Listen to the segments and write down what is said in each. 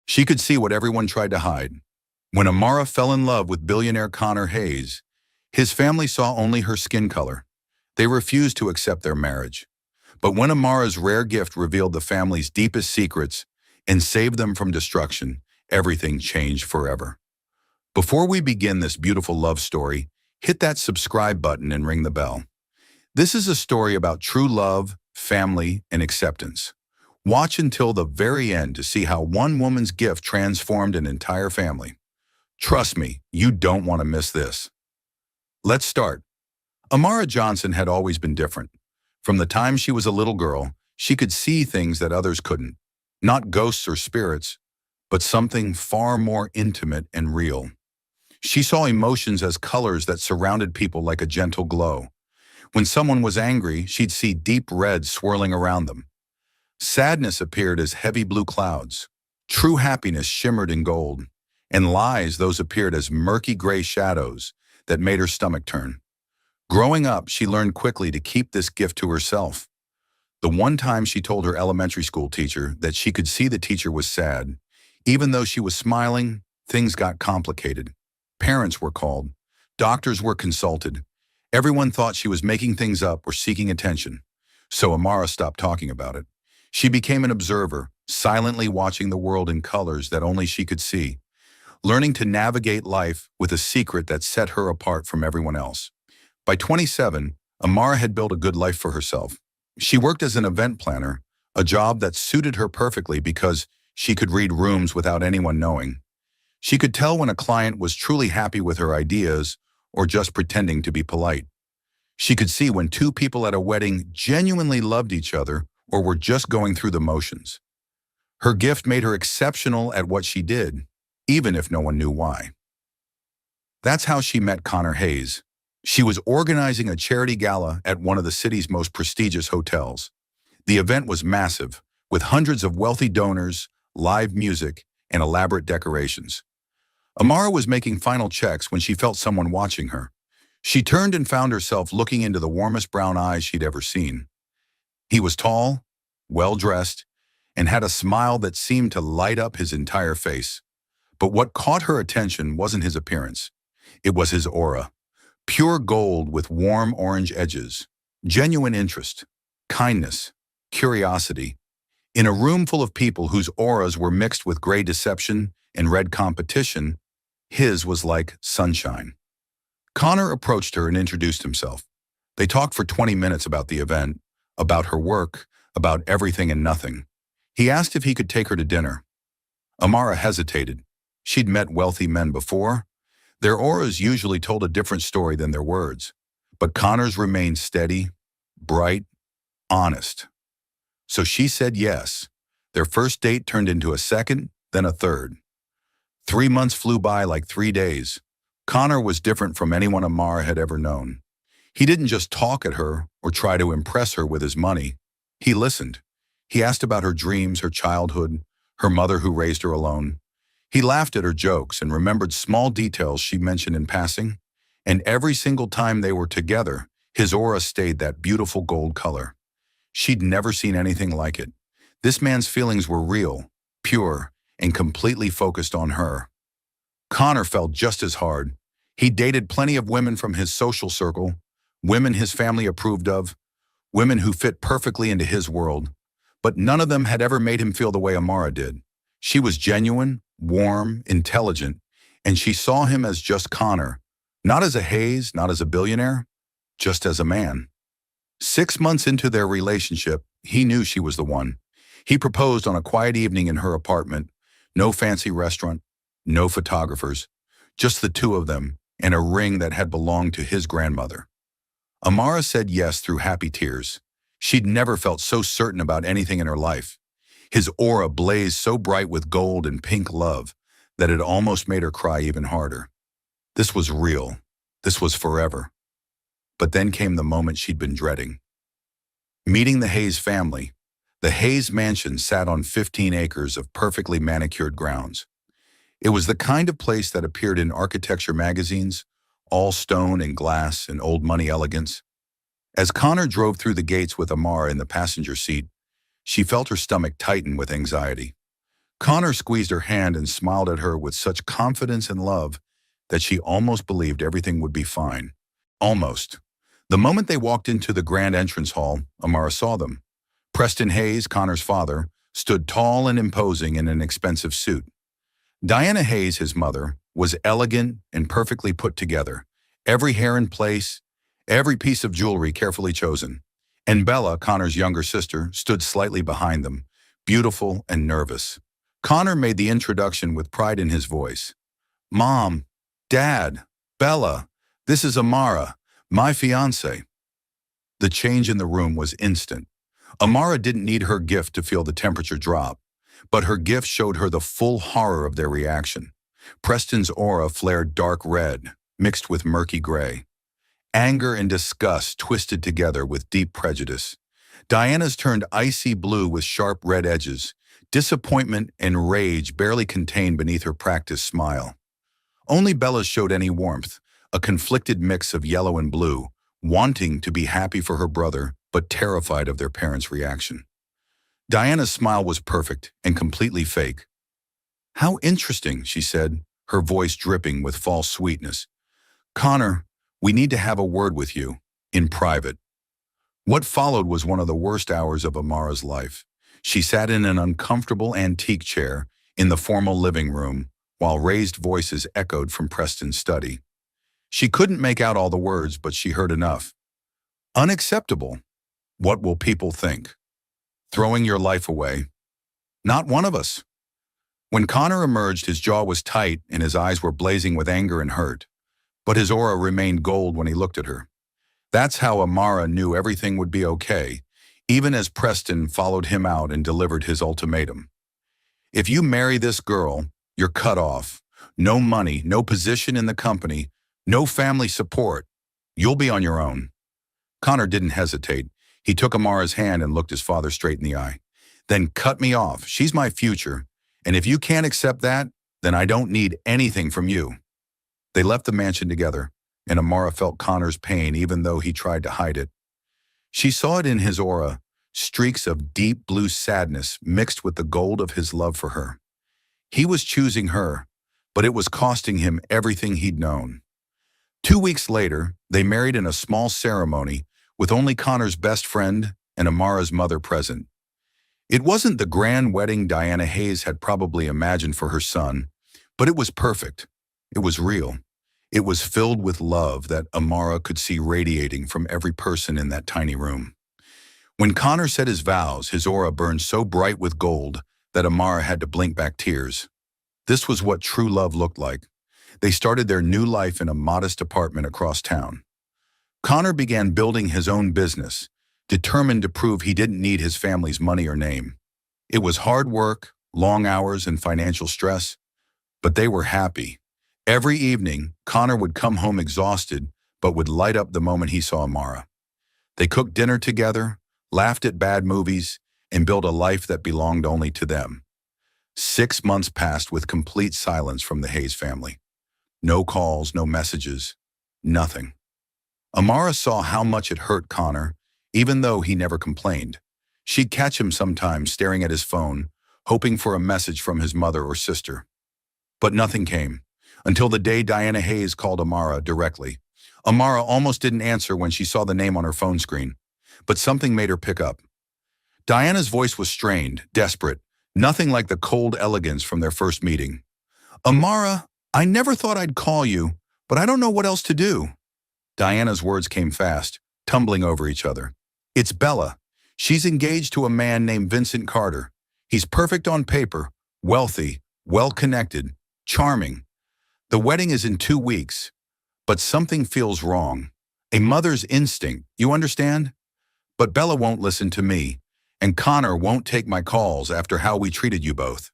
She could see what everyone tried to hide. When Amara fell in love with billionaire Connor Hayes, his family saw only her skin color. They refused to accept their marriage. But when Amara's rare gift revealed the family's deepest secrets and saved them from destruction, everything changed forever. Before we begin this beautiful love story, hit that subscribe button and ring the bell. This is a story about true love, family, and acceptance. Watch until the very end to see how one woman's gift transformed an entire family. Trust me, you don't want to miss this. Let's start. Amara Johnson had always been different. From the time she was a little girl, she could see things that others couldn't. Not ghosts or spirits, but something far more intimate and real. She saw emotions as colors that surrounded people like a gentle glow. When someone was angry, she'd see deep red swirling around them. Sadness appeared as heavy blue clouds. True happiness shimmered in gold. And lies, those appeared as murky gray shadows that made her stomach turn. Growing up, she learned quickly to keep this gift to herself. The one time she told her elementary school teacher that she could see the teacher was sad. Even though she was smiling, things got complicated. Parents were called. Doctors were consulted. Everyone thought she was making things up or seeking attention. So Amara stopped talking about it. She became an observer, silently watching the world in colors that only she could see, learning to navigate life with a secret that set her apart from everyone else. By 27, Amara had built a good life for herself. She worked as an event planner, a job that suited her perfectly because she could read rooms without anyone knowing. She could tell when a client was truly happy with her ideas or just pretending to be polite. She could see when two people at a wedding genuinely loved each other or were just going through the motions. Her gift made her exceptional at what she did, even if no one knew why. That's how she met Connor Hayes. She was organizing a charity gala at one of the city's most prestigious hotels. The event was massive, with hundreds of wealthy donors, live music, and elaborate decorations. Amara was making final checks when she felt someone watching her. She turned and found herself looking into the warmest brown eyes she'd ever seen. He was tall, well-dressed, and had a smile that seemed to light up his entire face. But what caught her attention wasn't his appearance. It was his aura. Pure gold with warm orange edges. Genuine interest, kindness, curiosity. In a room full of people whose auras were mixed with gray deception and red competition, his was like sunshine. Connor approached her and introduced himself. They talked for 20 minutes about the event, about her work, about everything and nothing. He asked if he could take her to dinner. Amara hesitated. She'd met wealthy men before. Their auras usually told a different story than their words. But Connor's remained steady, bright, honest. So she said yes. Their first date turned into a second, then a third. 3 months flew by like 3 days. Connor was different from anyone Amara had ever known. He didn't just talk at her or try to impress her with his money. He listened. He asked about her dreams, her childhood, her mother who raised her alone. He laughed at her jokes and remembered small details she mentioned in passing. And every single time they were together, his aura stayed that beautiful gold color. She'd never seen anything like it. This man's feelings were real, pure, and completely focused on her. Connor felt just as hard. He dated plenty of women from his social circle, women his family approved of, women who fit perfectly into his world. But none of them had ever made him feel the way Amara did. She was genuine, warm, intelligent, and she saw him as just Connor, not as a Hayes, not as a billionaire, just as a man. 6 months into their relationship, he knew she was the one. He proposed on a quiet evening in her apartment, no fancy restaurant, no photographers, just the two of them and a ring that had belonged to his grandmother. Amara said yes through happy tears. She'd never felt so certain about anything in her life. His aura blazed so bright with gold and pink love that it almost made her cry even harder. This was real. This was forever. But then came the moment she'd been dreading. Meeting the Hayes family. The Hayes mansion sat on 15 acres of perfectly manicured grounds. It was the kind of place that appeared in architecture magazines, all stone and glass and old money elegance. As Connor drove through the gates with Amara in the passenger seat, she felt her stomach tighten with anxiety. Connor squeezed her hand and smiled at her with such confidence and love that she almost believed everything would be fine. Almost. The moment they walked into the grand entrance hall, Amara saw them. Preston Hayes, Connor's father, stood tall and imposing in an expensive suit. Diana Hayes, his mother, was elegant and perfectly put together, every hair in place, every piece of jewelry carefully chosen. And Bella, Connor's younger sister, stood slightly behind them, beautiful and nervous. Connor made the introduction with pride in his voice. "Mom, Dad, Bella, this is Amara, my fiancé." The change in the room was instant. Amara didn't need her gift to feel the temperature drop, but her gift showed her the full horror of their reaction. Preston's aura flared dark red, mixed with murky gray. Anger and disgust twisted together with deep prejudice. Diana's turned icy blue with sharp red edges, disappointment and rage barely contained beneath her practiced smile. Only Bella's showed any warmth, a conflicted mix of yellow and blue, wanting to be happy for her brother, but terrified of their parents' reaction. Diana's smile was perfect and completely fake. "How interesting," she said, her voice dripping with false sweetness. "Connor, we need to have a word with you, in private." What followed was one of the worst hours of Amara's life. She sat in an uncomfortable antique chair in the formal living room, while raised voices echoed from Preston's study. She couldn't make out all the words, but she heard enough. "Unacceptable. What will people think? Throwing your life away. Not one of us." When Connor emerged, his jaw was tight and his eyes were blazing with anger and hurt, but his aura remained gold when he looked at her. That's how Amara knew everything would be okay, even as Preston followed him out and delivered his ultimatum. "If you marry this girl, you're cut off. No money, no position in the company, no family support. You'll be on your own." Connor didn't hesitate. He took Amara's hand and looked his father straight in the eye. "Then cut me off. She's my future. And if you can't accept that, then I don't need anything from you." They left the mansion together, and Amara felt Connor's pain even though he tried to hide it. She saw it in his aura, streaks of deep blue sadness mixed with the gold of his love for her. He was choosing her, but it was costing him everything he'd known. 2 weeks later, they married in a small ceremony with only Connor's best friend and Amara's mother present. It wasn't the grand wedding Diana Hayes had probably imagined for her son, but it was perfect. It was real. It was filled with love that Amara could see radiating from every person in that tiny room. When Connor said his vows, his aura burned so bright with gold that Amara had to blink back tears. This was what true love looked like. They started their new life in a modest apartment across town. Connor began building his own business, determined to prove he didn't need his family's money or name. It was hard work, long hours, and financial stress, but they were happy. Every evening, Connor would come home exhausted, but would light up the moment he saw Amara. They cooked dinner together, laughed at bad movies, and built a life that belonged only to them. 6 months passed with complete silence from the Hayes family. No calls, no messages, nothing. Amara saw how much it hurt Connor, even though he never complained. She'd catch him sometimes staring at his phone, hoping for a message from his mother or sister. But nothing came, until the day Diana Hayes called Amara directly. Amara almost didn't answer when she saw the name on her phone screen, but something made her pick up. Diana's voice was strained, desperate, nothing like the cold elegance from their first meeting. "Amara, I never thought I'd call you, but I don't know what else to do." Diana's words came fast, tumbling over each other. "It's Bella. She's engaged to a man named Vincent Carter. He's perfect on paper, wealthy, well-connected, charming. The wedding is in 2 weeks, but something feels wrong. A mother's instinct, you understand? But Bella won't listen to me, and Connor won't take my calls after how we treated you both."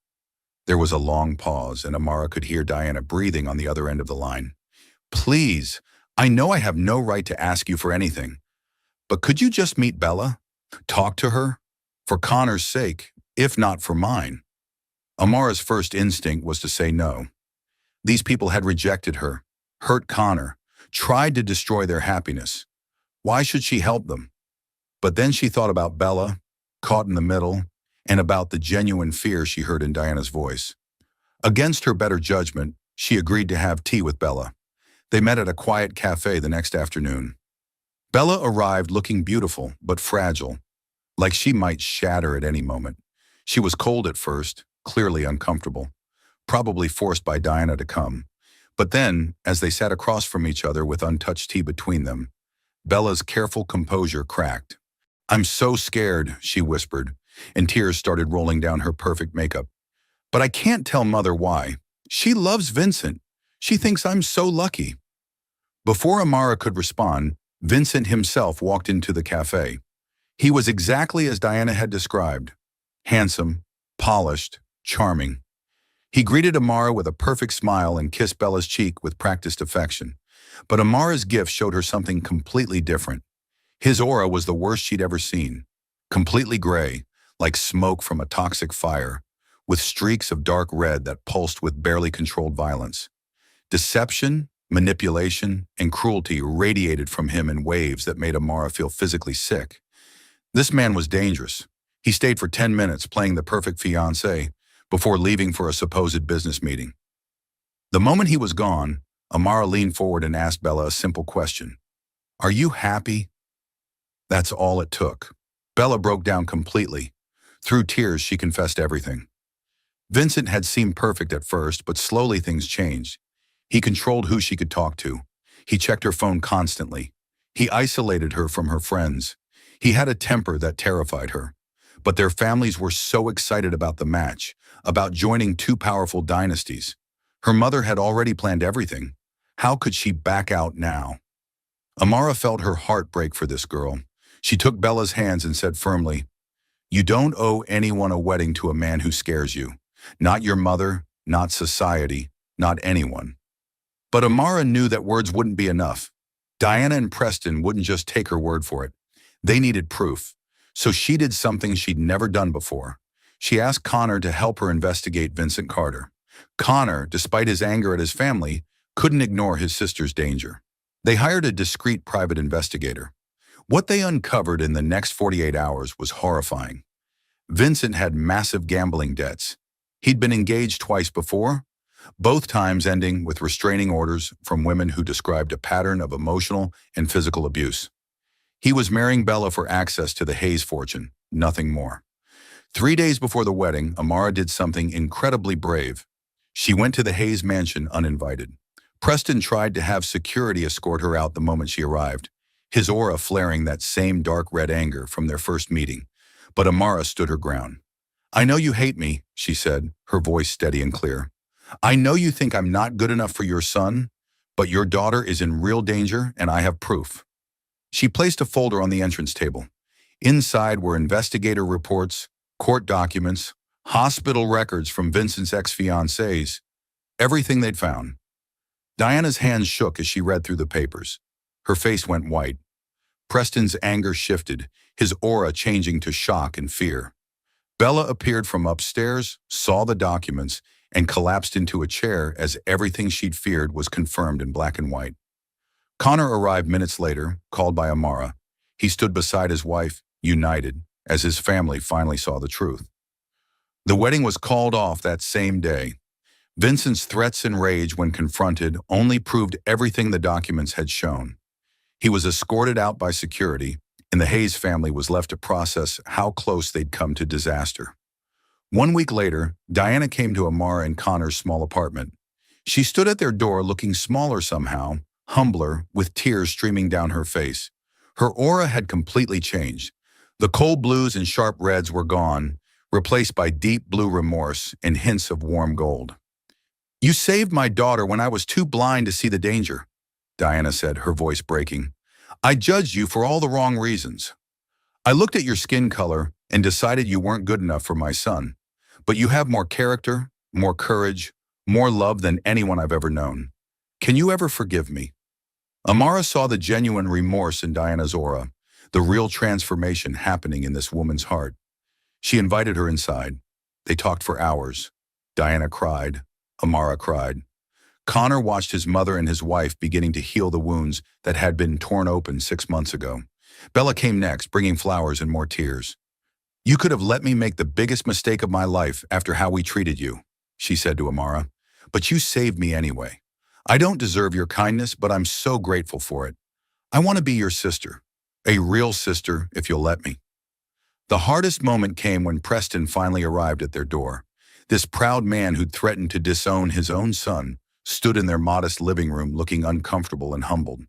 There was a long pause, and Amara could hear Diana breathing on the other end of the line. "Please, I know I have no right to ask you for anything, but could you just meet Bella? Talk to her? For Connor's sake, if not for mine." Amara's first instinct was to say no. These people had rejected her, hurt Connor, tried to destroy their happiness. Why should she help them? But then she thought about Bella, caught in the middle, and about the genuine fear she heard in Diana's voice. Against her better judgment, she agreed to have tea with Bella. They met at a quiet cafe the next afternoon. Bella arrived looking beautiful but fragile, like she might shatter at any moment. She was cold at first, clearly uncomfortable, probably forced by Diana to come. But then, as they sat across from each other with untouched tea between them, Bella's careful composure cracked. "I'm so scared," she whispered, and tears started rolling down her perfect makeup. "But I can't tell Mother why. She loves Vincent. She thinks I'm so lucky." Before Amara could respond, Vincent himself walked into the cafe. He was exactly as Diana had described: handsome, polished, charming. He greeted Amara with a perfect smile and kissed Bella's cheek with practiced affection. But Amara's gift showed her something completely different. His aura was the worst she'd ever seen. Completely gray, like smoke from a toxic fire, with streaks of dark red that pulsed with barely controlled violence. Deception, manipulation, and cruelty radiated from him in waves that made Amara feel physically sick. This man was dangerous. He stayed for 10 minutes playing the perfect fiancé before leaving for a supposed business meeting. The moment he was gone, Amara leaned forward and asked Bella a simple question. "Are you happy?" That's all it took. Bella broke down completely. Through tears, she confessed everything. Vincent had seemed perfect at first, but slowly things changed. He controlled who she could talk to. He checked her phone constantly. He isolated her from her friends. He had a temper that terrified her. But their families were so excited about the match, about joining two powerful dynasties. Her mother had already planned everything. How could she back out now? Amara felt her heart break for this girl. She took Bella's hands and said firmly, "You don't owe anyone a wedding to a man who scares you. Not your mother, not society, not anyone." But Amara knew that words wouldn't be enough. Diana and Preston wouldn't just take her word for it. They needed proof. So she did something she'd never done before. She asked Connor to help her investigate Vincent Carter. Connor, despite his anger at his family, couldn't ignore his sister's danger. They hired a discreet private investigator. What they uncovered in the next 48 hours was horrifying. Vincent had massive gambling debts. He'd been engaged twice before, both times ending with restraining orders from women who described a pattern of emotional and physical abuse. He was marrying Bella for access to the Hayes fortune, nothing more. 3 days before the wedding, Amara did something incredibly brave. She went to the Hayes mansion uninvited. Preston tried to have security escort her out the moment she arrived, his aura flaring that same dark red anger from their first meeting. But Amara stood her ground. "I know you hate me," she said, her voice steady and clear. "I know you think I'm not good enough for your son, but your daughter is in real danger and I have proof." She placed a folder on the entrance table. Inside were investigator reports, court documents, hospital records from Vincent's ex-fiancés, everything they'd found. Diana's hands shook as she read through the papers. Her face went white. Preston's anger shifted, his aura changing to shock and fear. Bella appeared from upstairs, saw the documents, and collapsed into a chair as everything she'd feared was confirmed in black and white. Connor arrived minutes later, called by Amara. He stood beside his wife, united, as his family finally saw the truth. The wedding was called off that same day. Vincent's threats and rage when confronted only proved everything the documents had shown. He was escorted out by security, and the Hayes family was left to process how close they'd come to disaster. 1 week later, Diana came to Amara and Connor's small apartment. She stood at their door looking smaller somehow, humbler, with tears streaming down her face. Her aura had completely changed. The cold blues and sharp reds were gone, replaced by deep blue remorse and hints of warm gold. "You saved my daughter when I was too blind to see the danger," Diana said, her voice breaking. "I judged you for all the wrong reasons. I looked at your skin color and decided you weren't good enough for my son. But you have more character, more courage, more love than anyone I've ever known. Can you ever forgive me?" Amara saw the genuine remorse in Diana's aura, the real transformation happening in this woman's heart. She invited her inside. They talked for hours. Diana cried. Amara cried. Connor watched his mother and his wife beginning to heal the wounds that had been torn open 6 months ago. Bella came next, bringing flowers and more tears. "You could have let me make the biggest mistake of my life after how we treated you," she said to Amara, "but you saved me anyway. I don't deserve your kindness, but I'm so grateful for it. I want to be your sister. A real sister, if you'll let me." The hardest moment came when Preston finally arrived at their door. This proud man who'd threatened to disown his own son stood in their modest living room looking uncomfortable and humbled.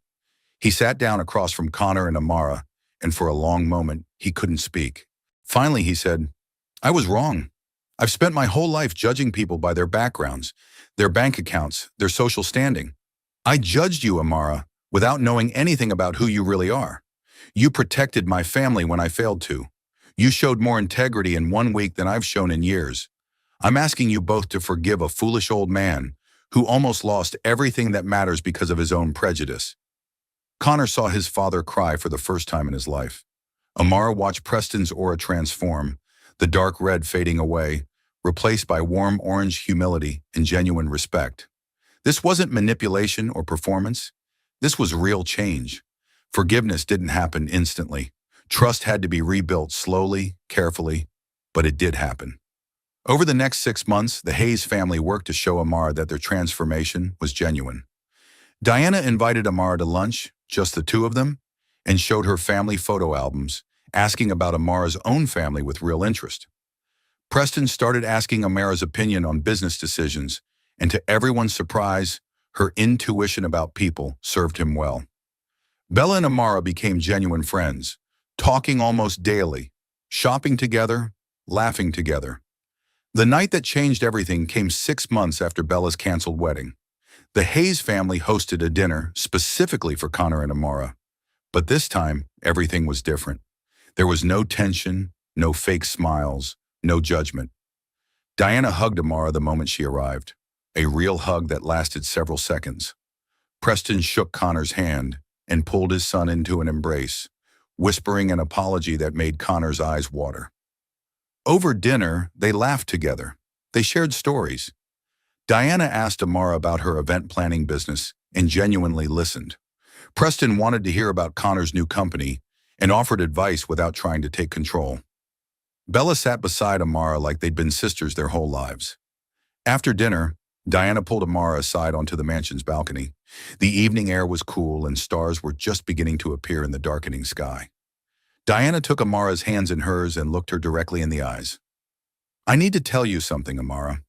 He sat down across from Connor and Amara, and for a long moment, he couldn't speak. Finally, he said, "I was wrong. I've spent my whole life judging people by their backgrounds, their bank accounts, their social standing. I judged you, Amara, without knowing anything about who you really are. You protected my family when I failed to. You showed more integrity in 1 week than I've shown in years. I'm asking you both to forgive a foolish old man who almost lost everything that matters because of his own prejudice." Connor saw his father cry for the first time in his life. Amara watched Preston's aura transform, the dark red fading away, replaced by warm orange humility and genuine respect. This wasn't manipulation or performance. This was real change. Forgiveness didn't happen instantly. Trust had to be rebuilt slowly, carefully, but it did happen. Over the next 6 months, the Hayes family worked to show Amara that their transformation was genuine. Diana invited Amara to lunch, just the two of them, and showed her family photo albums, asking about Amara's own family with real interest. Preston started asking Amara's opinion on business decisions, and to everyone's surprise, her intuition about people served him well. Bella and Amara became genuine friends, talking almost daily, shopping together, laughing together. The night that changed everything came 6 months after Bella's canceled wedding. The Hayes family hosted a dinner specifically for Connor and Amara. But this time, everything was different. There was no tension, no fake smiles, no judgment. Diana hugged Amara the moment she arrived, a real hug that lasted several seconds. Preston shook Connor's hand and pulled his son into an embrace, whispering an apology that made Connor's eyes water. Over dinner, they laughed together. They shared stories. Diana asked Amara about her event planning business and genuinely listened. Preston wanted to hear about Connor's new company and offered advice without trying to take control. Bella sat beside Amara like they'd been sisters their whole lives. After dinner, Diana pulled Amara aside onto the mansion's balcony. The evening air was cool and stars were just beginning to appear in the darkening sky. Diana took Amara's hands in hers and looked her directly in the eyes. "I need to tell you something, Amara.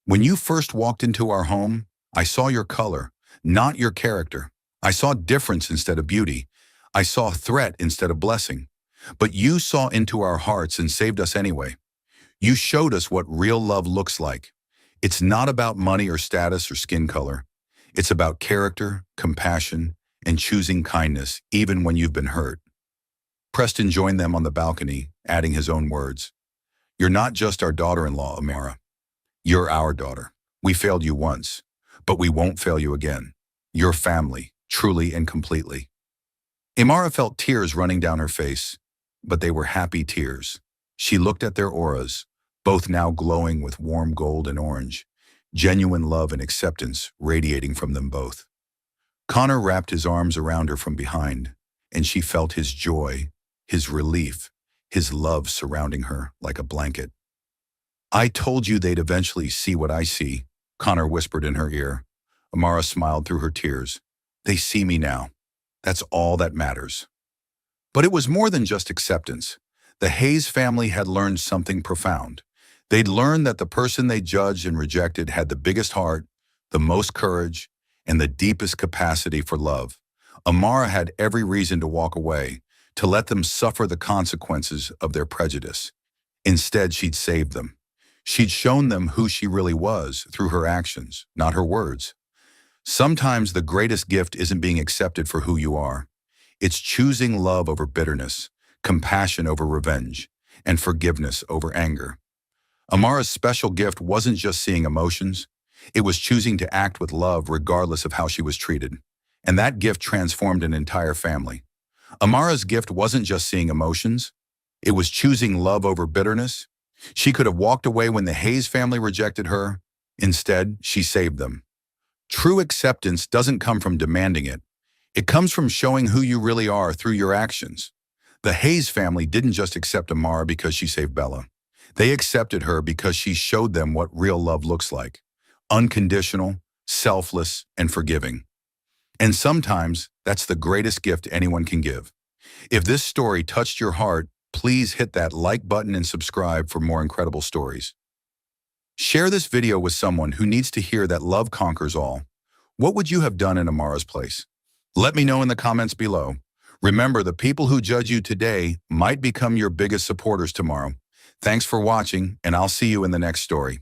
When you first walked into our home, I saw your color, not your character. I saw difference instead of beauty. I saw threat instead of blessing. But you saw into our hearts and saved us anyway. You showed us what real love looks like. It's not about money or status or skin color. It's about character, compassion, and choosing kindness even when you've been hurt." Preston joined them on the balcony, adding his own words. "You're not just our daughter-in-law, Amara. You're our daughter. We failed you once, but we won't fail you again. You're family, truly and completely." Amara felt tears running down her face, but they were happy tears. She looked at their auras, both now glowing with warm gold and orange, genuine love and acceptance radiating from them both. Connor wrapped his arms around her from behind, and she felt his joy, his relief, his love surrounding her like a blanket. "I told you they'd eventually see what I see," Connor whispered in her ear. Amara smiled through her tears. "They see me now. That's all that matters." But it was more than just acceptance. The Hayes family had learned something profound. They'd learned that the person they judged and rejected had the biggest heart, the most courage, and the deepest capacity for love. Amara had every reason to walk away, to let them suffer the consequences of their prejudice. Instead, she'd saved them. She'd shown them who she really was through her actions, not her words. Sometimes the greatest gift isn't being accepted for who you are. It's choosing love over bitterness, compassion over revenge, and forgiveness over anger. Amara's special gift wasn't just seeing emotions. It was choosing to act with love regardless of how she was treated. And that gift transformed an entire family. Amara's gift wasn't just seeing emotions. It was choosing love over bitterness. She could have walked away when the Hayes family rejected her. Instead, she saved them. True acceptance doesn't come from demanding it. It comes from showing who you really are through your actions. The Hayes family didn't just accept Amara because she saved Bella. They accepted her because she showed them what real love looks like. Unconditional, selfless, and forgiving. And sometimes, that's the greatest gift anyone can give. If this story touched your heart, please hit that like button and subscribe for more incredible stories. Share this video with someone who needs to hear that love conquers all. What would you have done in Amara's place? Let me know in the comments below. Remember, the people who judge you today might become your biggest supporters tomorrow. Thanks for watching, and I'll see you in the next story.